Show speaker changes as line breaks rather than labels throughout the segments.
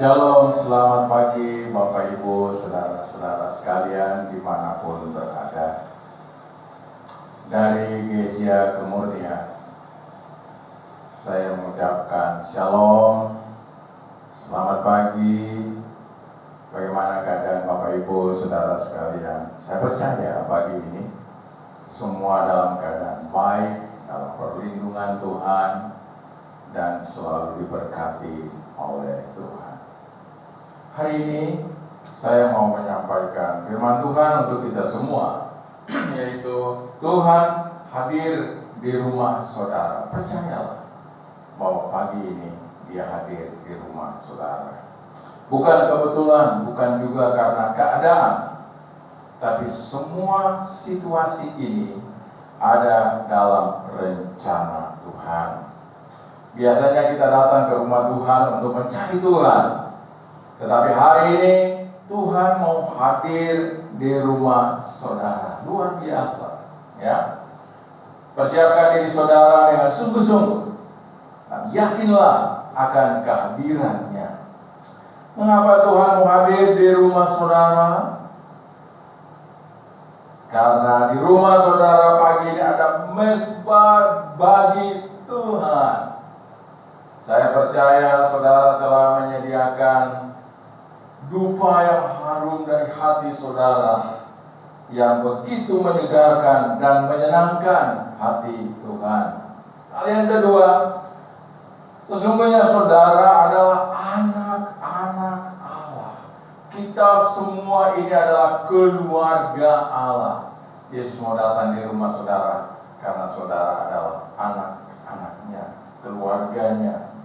Shalom, selamat pagi Bapak Ibu, saudara-saudara sekalian dimanapun berada. Dari Gereja Kemurnian, saya mengucapkan Shalom, selamat pagi. Bagaimana keadaan Bapak Ibu, saudara sekalian? Saya percaya pagi ini semua dalam keadaan baik, dalam perlindungan Tuhan, dan selalu diberkati oleh Tuhan. Hari ini saya mau menyampaikan firman Tuhan untuk kita semua, yaitu Tuhan hadir di rumah saudara. Percayalah bahwa pagi ini Dia hadir di rumah saudara. Bukan kebetulan, bukan juga karena keadaan, tapi semua situasi ini ada dalam rencana Tuhan. Biasanya kita datang ke rumah Tuhan untuk mencari Tuhan, tetapi hari ini Tuhan mau hadir di rumah saudara. Luar biasa, ya. Persiapkan diri saudara dengan sungguh-sungguh dan yakinlah akan kehadirannya. Mengapa Tuhan mau hadir di rumah saudara? Karena di rumah saudara pagi ini ada mezbah bagi Tuhan. Saya percaya saudara telah menyediakan dupa yang harum dari hati saudara, yang begitu menyegarkan dan menyenangkan hati Tuhan. Hal yang kedua, sesungguhnya saudara adalah anak-anak Allah. Kita semua ini adalah keluarga Allah. Yesus mau datang di rumah saudara karena saudara adalah anak-anaknya, keluarganya.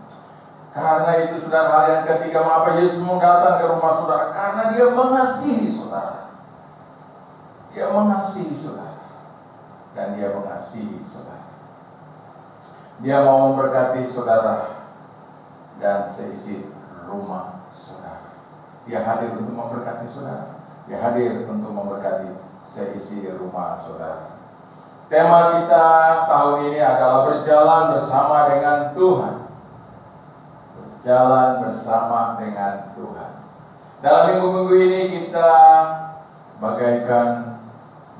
Karena itu saudara, hal yang ketiga, mengapa Yesus mau datang ke rumah saudara? Karena Dia mengasihi saudara. Dia mengasihi saudara. Dan Dia mengasihi saudara. Dia mau memberkati saudara dan seisi rumah saudara. Dia hadir untuk memberkati saudara. Dia hadir untuk memberkati seisi rumah saudara. Tema kita tahun ini adalah berjalan bersama dengan Tuhan. Jalan bersama dengan Tuhan. Dalam minggu-minggu ini kita bagaikan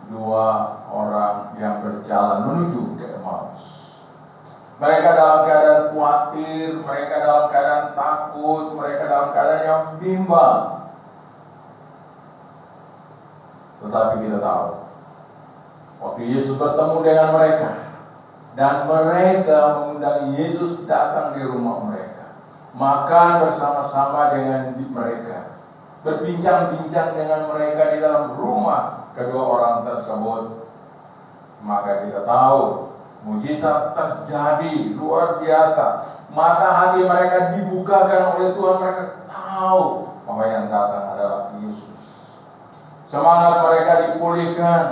dua orang yang berjalan menuju ke Emmaus. Mereka dalam keadaan khawatir, mereka dalam keadaan takut, mereka dalam keadaan yang bimbang. Tetapi kita tahu, waktu Yesus bertemu dengan mereka, dan mereka mengundang Yesus datang di rumah mereka, makan bersama-sama dengan mereka, berbincang-bincang dengan mereka di dalam rumah kedua orang tersebut. Maka kita tahu mujizat terjadi luar biasa. Mata hati mereka dibukakan oleh Tuhan. Mereka tahu bahwa yang datang adalah Yesus. Semangat mereka dipulihkan.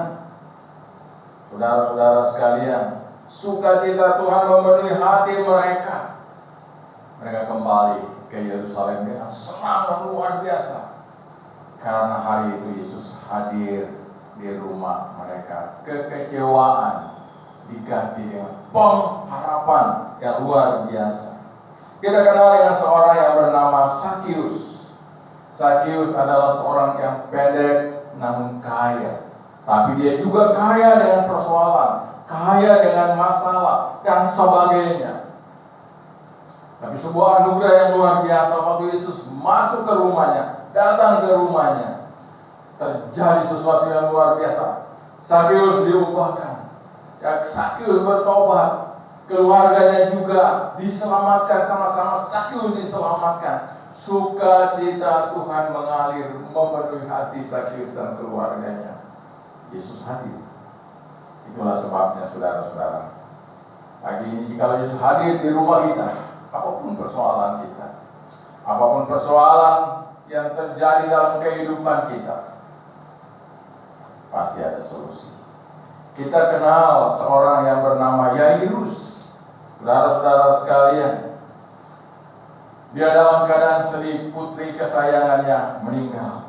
Saudara-saudara sekalian, sukacita Tuhan memenuhi hati mereka. Mereka kembali ke Yerusalem dengan semangat luar biasa. Karena hari itu Yesus hadir di rumah mereka. Kekecewaan diganti dengan pengharapan yang luar biasa. Kita kenal dengan seorang yang bernama Sakius. Sakius adalah seorang yang pendek namun kaya. Tapi dia juga kaya dengan persoalan, kaya dengan masalah dan sebagainya. Tapi sebuah anugerah yang luar biasa, waktu Yesus masuk ke rumahnya, datang ke rumahnya, terjadi sesuatu yang luar biasa. Sakius diubahkan. Ya, Sakius bertobat. Keluarganya juga diselamatkan, sama-sama Sakius diselamatkan. Sukacita Tuhan mengalir memenuhi hati Sakius dan keluarganya. Yesus hadir. Itulah sebabnya saudara-saudara, pagi ini jika Yesus hadir di rumah kita, apapun persoalan kita, apapun persoalan yang terjadi dalam kehidupan kita, pasti ada solusi. Kita kenal seorang yang bernama Yairus. Saudara-saudara sekalian, dia dalam keadaan sedih, putri kesayangannya meninggal.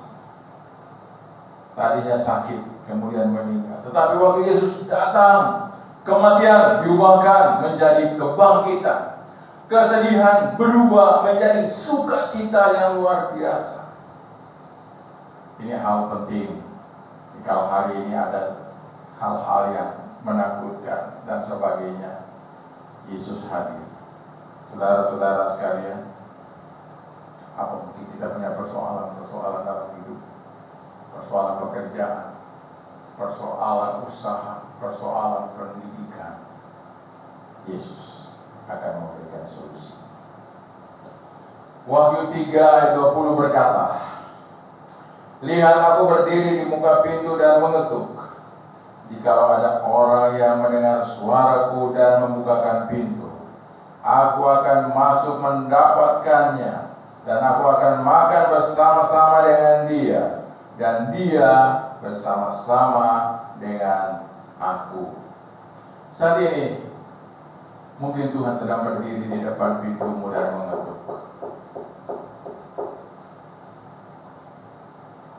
Tadinya sakit, kemudian meninggal. Tetapi waktu Yesus datang, kematian diubahkan menjadi kebangkitan. kesedihan berubah menjadi sukacita yang luar biasa. Ini hal penting. Kalau hari ini ada hal-hal yang menakutkan dan sebagainya, Yesus hadir. Saudara-saudara sekalian, apa mungkin kita punya persoalan dalam hidup, persoalan pekerjaan, persoalan usaha, persoalan pendidikan, Yesus akan memberikan solusi. Wahyu 3 ayat 20 berkata, "Lihat, aku berdiri di muka pintu dan mengetuk. Jikalau ada orang yang mendengar suaraku dan membukakan pintu, aku akan masuk mendapatkannya, dan aku akan makan bersama-sama dengan dia, dan dia bersama-sama dengan aku." Saat ini, mungkin Tuhan sedang berdiri di depan pintumu dan mengetuk.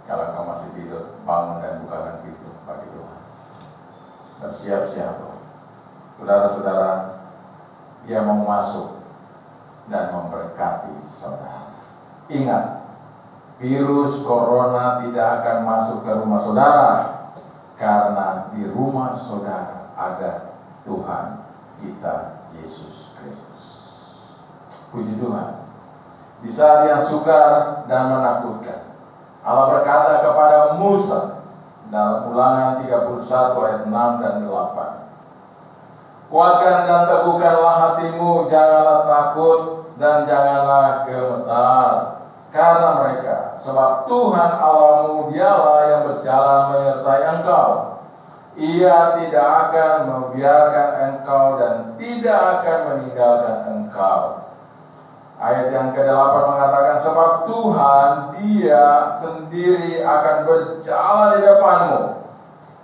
Kalau kau masih tidur, bangun dan bukakan pintu bagi Tuhan. Bersiap-siap, saudara-saudara, Dia mau masuk dan memberkati saudara. Ingat, virus corona tidak akan masuk ke rumah saudara, karena di rumah saudara ada Tuhan kita Yesus Kristus. Puji Tuhan. Di saat yang sukar dan menakutkan, Allah berkata kepada Musa dalam Ulangan 31 ayat 6 dan 8. "Kuatkan dan teguhkanlah hatimu, janganlah takut dan janganlah gemetar karena mereka, sebab Tuhan Allahmu dialah yang berjalan menyertai engkau. Ia tidak akan membiarkan engkau dan tidak akan meninggalkan engkau." Ayat yang ke-8 mengatakan, "Sebab Tuhan, Dia sendiri akan berjalan di depanmu.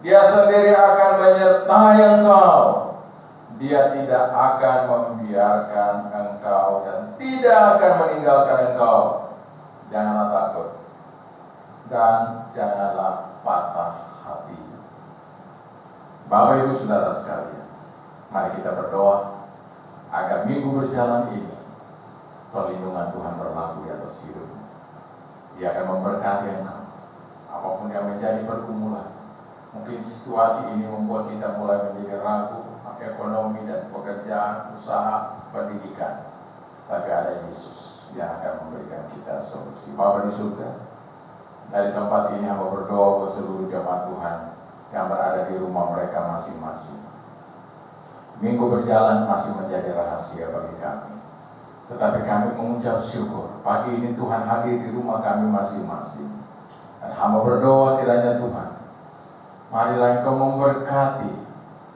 Dia sendiri akan menyertai engkau. Dia tidak akan membiarkan engkau dan tidak akan meninggalkan engkau. Janganlah takut dan janganlah patah hati." Bapak Ibu Saudara sekalian, mari kita berdoa agar minggu berjalan ini perlindungan Tuhan berlaku di atas hidup. Dia akan memberkati engkau. Apapun yang menjadi pergumulan, mungkin situasi ini membuat kita mulai menjadi ragu, ekonomi dan pekerjaan, usaha, pendidikan. Tapi ada Yesus yang akan memberikan kita solusi. Bapa di surga, dari tempat ini hamba berdoa ke seluruh jemaat Tuhan yang berada di rumah mereka masing-masing. Minggu berjalan masih menjadi rahasia bagi kami. Tetapi kami mengucap syukur, pagi ini Tuhan hadir di rumah kami masing-masing. Dan hamba berdoa kiranya Tuhan, marilah Engkau memberkati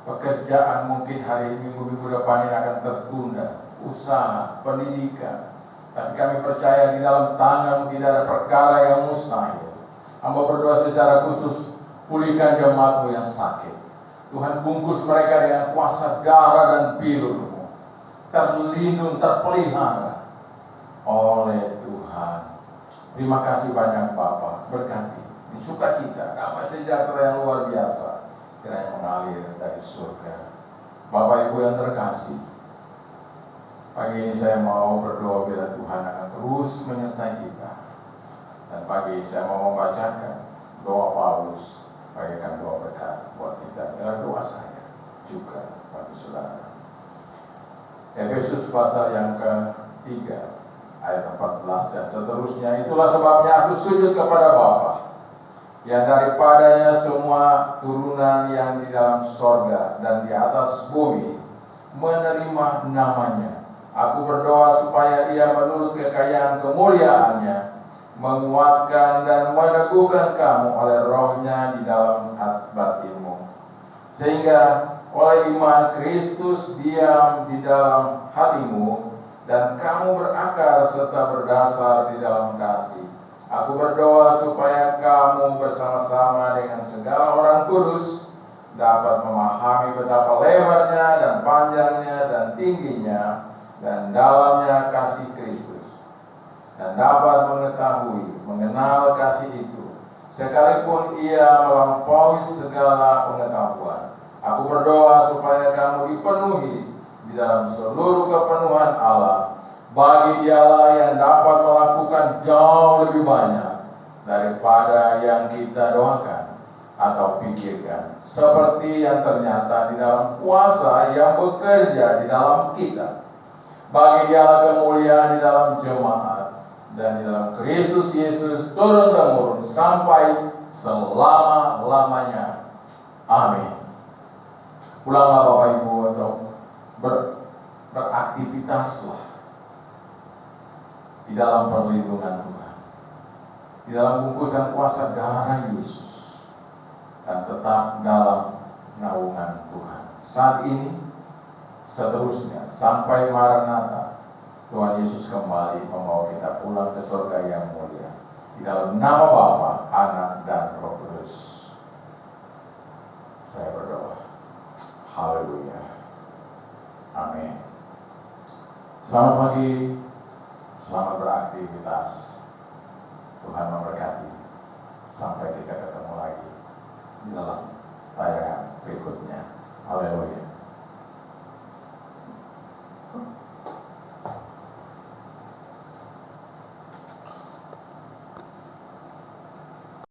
pekerjaan mungkin hari minggu depan ini akan tertunda, usaha, pendidikan. Tapi kami percaya di dalam tangan tidak ada perkara yang mustahil. Hamba berdoa secara khusus, pulihkan jemaat-Mu yang sakit. Tuhan, bungkus mereka dengan kuasa darah dan pilur-Mu, terlindung, terpelihara oleh Tuhan. Terima kasih banyak Bapa, berkati di sukacita, damai sejahtera yang luar biasa kiranya mengalir dari surga. Bapak Ibu yang terkasih, pagi ini saya mau berdoa bila Tuhan akan terus menyertai kita. Dan pagi ini saya mau membacakan doa Paulus, bagikan doa berkat buat kita. Inilah doa saya juga bagi saudara. Efesus pasal yang ke-3 ayat 14 dan seterusnya. "Itulah sebabnya aku sujud kepada Bapa, yang daripadanya semua turunan yang di dalam sorga dan di atas bumi menerima namanya. Aku berdoa supaya Ia menurut kekayaan kemuliaannya menguatkan dan meneguhkan kamu oleh Roh-Nya di dalam batinmu, sehingga oleh iman Kristus diam di dalam hatimu dan kamu berakar serta berdasar di dalam kasih. Aku berdoa supaya kamu bersama-sama dengan segala orang kudus dapat memahami betapa lebarnya dan panjangnya dan tingginya dan dalamnya kasih Kristus, dan dapat mengenal kasih itu, sekalipun ia melampaui segala pengetahuan. Aku berdoa supaya kamu dipenuhi di dalam seluruh kepenuhan Allah. Bagi Dialah yang dapat melakukan jauh lebih banyak daripada yang kita doakan atau pikirkan, seperti yang ternyata di dalam kuasa yang bekerja di dalam kita. Bagi Dialah kemuliaan di dalam jemaat dan di dalam Kristus Yesus turun-temurun sampai selama-lamanya. Amin. Pulanglah Bapak Ibu atau beraktivitaslah di dalam perlindungan Tuhan, di dalam bungkusan kuasa darah Yesus, dan tetap dalam naungan Tuhan. Saat ini, seterusnya, sampai Maranatha, Tuhan Yesus kembali membawa kita pulang ke surga yang mulia. Di dalam nama Bapa, Anak, dan Roh Kudus, saya berdoa. Haleluya. Amin. Selamat pagi. Selamat beraktivitas. Tuhan memberkati. Sampai kita ketemu lagi di dalam tayangan berikutnya. Haleluya.